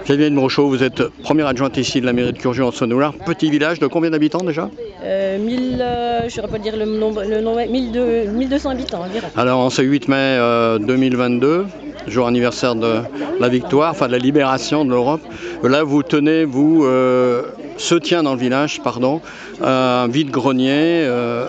Geneviève Brochot, vous êtes première adjointe ici de la mairie de Curjeu en Saône-et-Loire. Petit village de combien d'habitants déjà? 1000, je ne saurais pas dire le nombre, 1200 habitants environ. Alors en ce 8 mai 2022, jour anniversaire de la victoire, enfin de la libération de l'Europe, là vous tenez, se tient dans le village, pardon, un vide-grenier.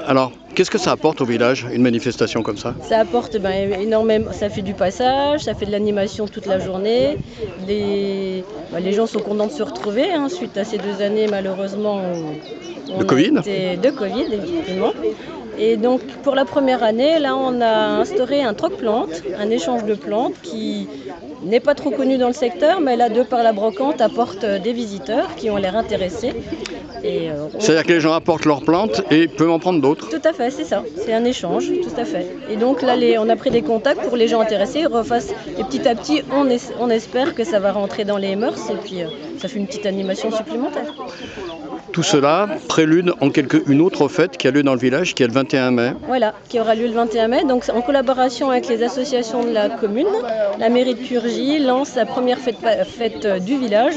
Alors qu'est-ce que ça apporte au village, une manifestation comme ça? Ça apporte énormément, ça fait du passage, ça fait de l'animation toute la journée. Les gens sont contents de se retrouver suite à ces 2 années malheureusement De Covid. De Covid, effectivement. Et donc pour la première année, là on a instauré un troc-plante, un échange de plantes qui n'est pas trop connu dans le secteur, mais là de par la brocante apporte des visiteurs qui ont l'air intéressés. C'est-à-dire que les gens apportent leurs plantes et peuvent en prendre d'autres? Tout à fait, c'est ça, c'est un échange, tout à fait. Et donc là on a pris des contacts pour les gens intéressés, et petit à petit on espère que ça va rentrer dans les mœurs et puis ça fait une petite animation supplémentaire. Tout cela prélude une autre fête qui a lieu dans le village, qui est le 21 mai. Voilà, qui aura lieu le 21 mai, donc en collaboration avec les associations de la commune. La mairie de Curjeu lance sa première fête du village,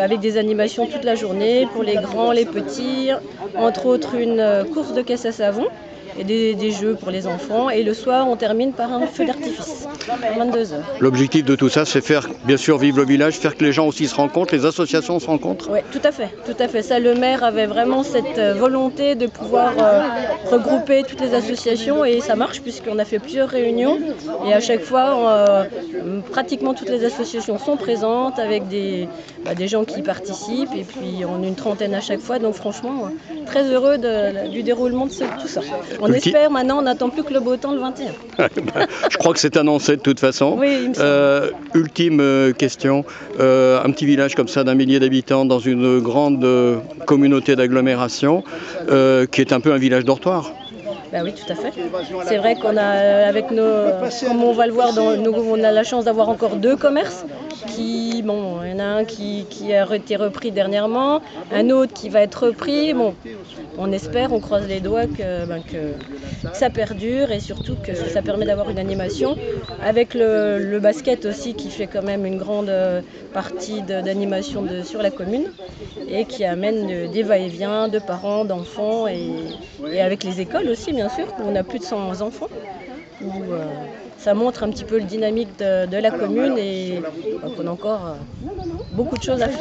avec des animations toute la journée, pour les grands, les petits, entre autres une course de caisse à savon et des jeux pour les enfants. Et le soir, on termine par un feu d'artifice, à 22h. L'objectif de tout ça, c'est faire, bien sûr, vivre le village, faire que les gens aussi se rencontrent, les associations se rencontrent. Oui, tout à fait. Ça, le maire avait vraiment cette volonté de pouvoir regrouper toutes les associations et ça marche puisqu'on a fait plusieurs réunions et à chaque fois, pratiquement toutes les associations sont présentes avec des gens qui participent et puis on est une trentaine à chaque fois. Donc franchement, très heureux du déroulement de tout ça. On espère maintenant, on n'attend plus que le beau temps le 21. Je crois que c'est annoncé de toute façon. Oui, il me semble. Ultime question, un petit village comme ça d'un millier d'habitants dans une grande communauté d'agglomération qui est un peu un village dortoir. Ben oui, tout à fait. C'est vrai qu'on a, comme on va le voir, on a la chance d'avoir encore 2 commerces. Il y en a un qui a été repris dernièrement, un autre qui va être repris. Bon, on espère, on croise les doigts que ça perdure et surtout que ça permet d'avoir une animation avec le basket aussi qui fait quand même une grande partie d'animation sur la commune et qui amène des va-et-vient de parents, d'enfants et avec les écoles aussi bien sûr, où on a plus de 100 enfants. Ça montre un petit peu le dynamique de la commune et qu'on a encore beaucoup de choses à faire.